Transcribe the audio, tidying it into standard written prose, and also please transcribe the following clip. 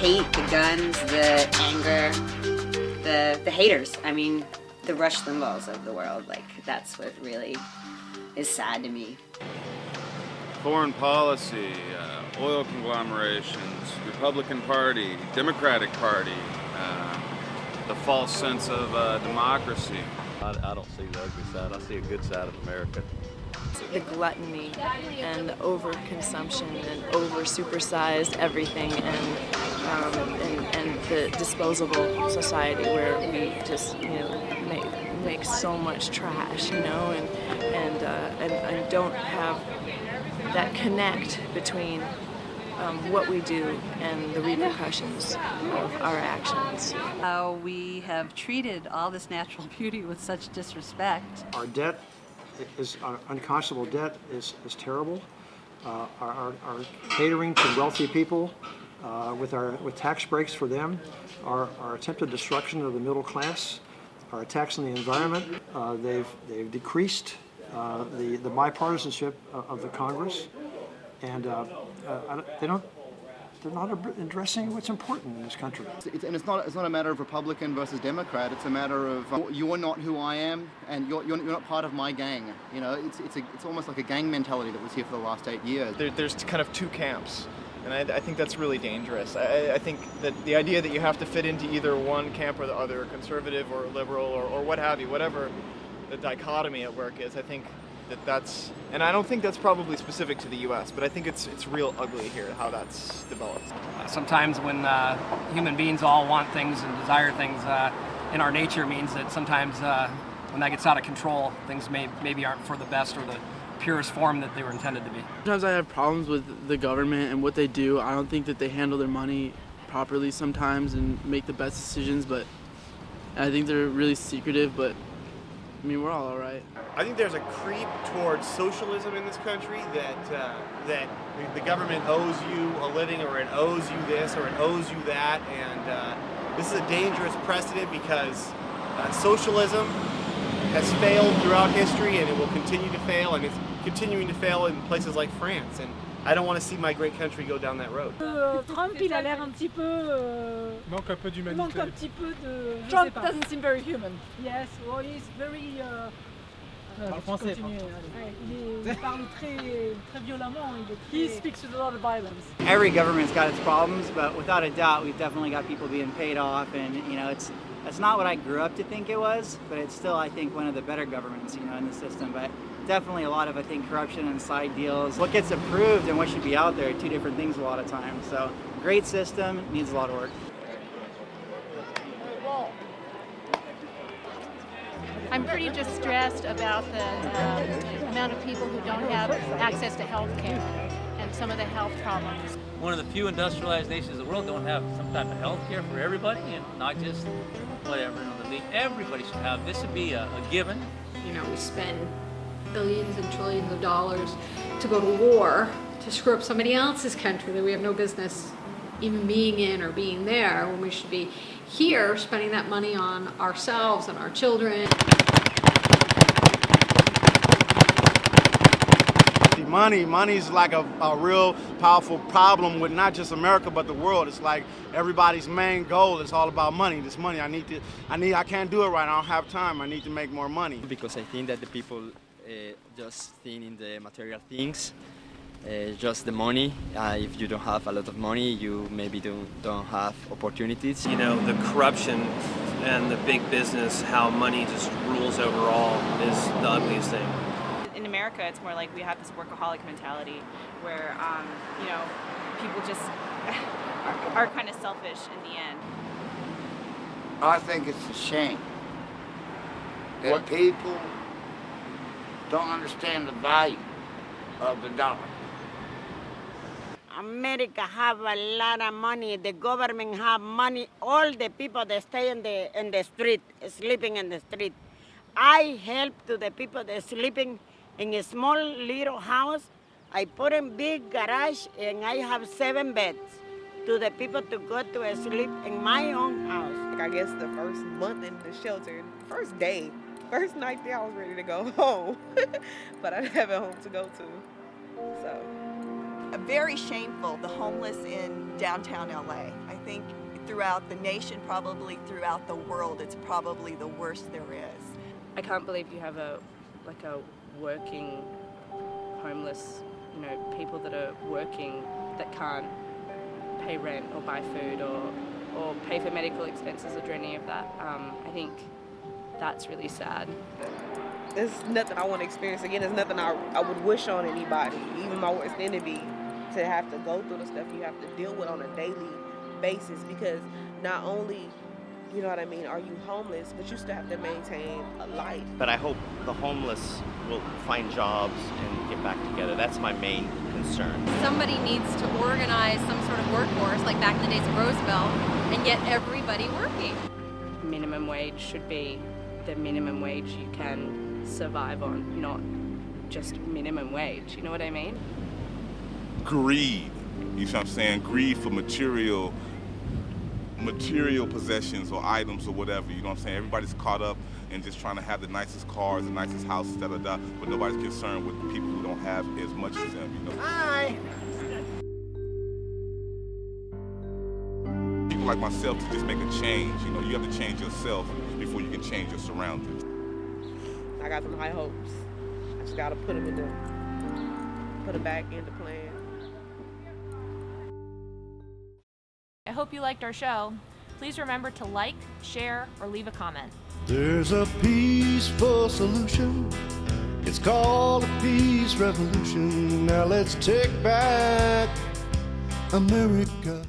hate, the guns, the anger, the haters. I mean, the Rush Limbaughs of the world. Like, that's what really is sad to me. Foreign policy, oil conglomerations, Republican Party, Democratic Party, the false sense of democracy. I don't see the ugly side. I see a good side of America. The gluttony and the overconsumption and over-supersized everything, and the disposable society where we just, you know, make so much trash, you know, and don't have that connect between what we do and the repercussions of our actions. How we have treated all this natural beauty with such disrespect. Our debt is, our unconscionable debt is terrible. Our catering to wealthy people with tax breaks for them, our attempted destruction of the middle class, our attacks on the environment, they've decreased the bipartisanship of the Congress, and they're not addressing what's important in this country. It's not a matter of Republican versus Democrat. It's a matter of you're not who I am, and you're not part of my gang. You know, it's almost like a gang mentality that was here for the last 8 years. There's kind of two camps, and I think that's really dangerous. I think that the idea that you have to fit into either one camp or the other, conservative or liberal or what have you, whatever the dichotomy at work is, I think that's, and I don't think that's probably specific to the U.S., but I think it's real ugly here how that's developed. Sometimes when human beings all want things and desire things in our nature means that sometimes when that gets out of control, things maybe aren't for the best or the purest form that they were intended to be. Sometimes I have problems with the government and what they do. I don't think that they handle their money properly sometimes and make the best decisions, but I think they're really secretive, but I mean, we're all right. I think there's a creep towards socialism in this country that the government owes you a living, or it owes you this, or it owes you that, and this is a dangerous precedent because socialism has failed throughout history, and it will continue to fail, and it's continuing to fail in places like France, and I don't want to see my great country go down that road. Trump, il a l'air un petit peu... manque un peu d'humanité. Manque un petit peu de... Trump doesn't seem very human. Yes, well, he's very... Parle français. Il parle très violemment. He speaks with a lot of violence. Every government's got its problems, but without a doubt, we've definitely got people being paid off, and you know, it's not what I grew up to think it was, but it's still, I think, one of the better governments, you know, in the system. But definitely a lot of, I think, corruption and side deals. What gets approved and what should be out there are two different things a lot of times. So, great system, needs a lot of work. I'm pretty distressed about the amount of people who don't have access to health care and some of the health problems. One of the few industrialized nations in the world don't have some type of health care for everybody, and not just whatever. Everybody should have. This would be a given. You know, we spend billions and trillions of dollars to go to war to screw up somebody else's country that we have no business even being in or being there, when we should be here spending that money on ourselves and our children. Money's like a real powerful problem with not just America but the world. It's like everybody's main goal is all about money. This money, I can't do it right. I don't have time. I need to make more money. Because I think that the people just think in the material things, just the money. If you don't have a lot of money, you maybe don't have opportunities. You know, the corruption and the big business, how money just rules overall, is the ugliest thing. In America, it's more like we have this workaholic mentality where, you know, people just are kind of selfish in the end. I think it's a shame that people don't understand the value of the dollar. America have a lot of money. The government have money. All the people that stay in the street, sleeping in the street. I help to the people that sleeping in a small little house. I put in big garage and I have 7 beds to the people to go to sleep in my own house. I guess the first month in the shelter, first day, first night there, I was ready to go home. But I didn't have a home to go to, so. very shameful, the homeless in downtown LA. I think throughout the nation, probably throughout the world, it's probably the worst there is. I can't believe you have a working homeless, people that are working that can't pay rent or buy food or pay for medical expenses or do any of that. I think that's really sad. It's nothing I want to experience again. It's nothing I would wish on anybody, even my worst enemy, to have to go through the stuff you have to deal with on a daily basis, because not only, you know what I mean, are you homeless, but you still have to maintain a life. But I hope the homeless will find jobs and get back together. That's my main concern. Somebody needs to organize some sort of workforce, like back in the days of Roosevelt, and get everybody working. Minimum wage should be the minimum wage you can survive on, not just minimum wage, you know what I mean? Greed, you know what I'm saying? Greed for material possessions or items or whatever, you know what I'm saying? Everybody's caught up in just trying to have the nicest cars, the nicest houses, but nobody's concerned with the people who don't have as much as them, you know? Hi! People like myself to just make a change, you have to change yourself before you can change your surroundings. I got some high hopes. I just gotta put them back into plan. I hope you liked our show. Please remember to like, share, or leave a comment. There's a peaceful solution. It's called a peace revolution. Now let's take back America.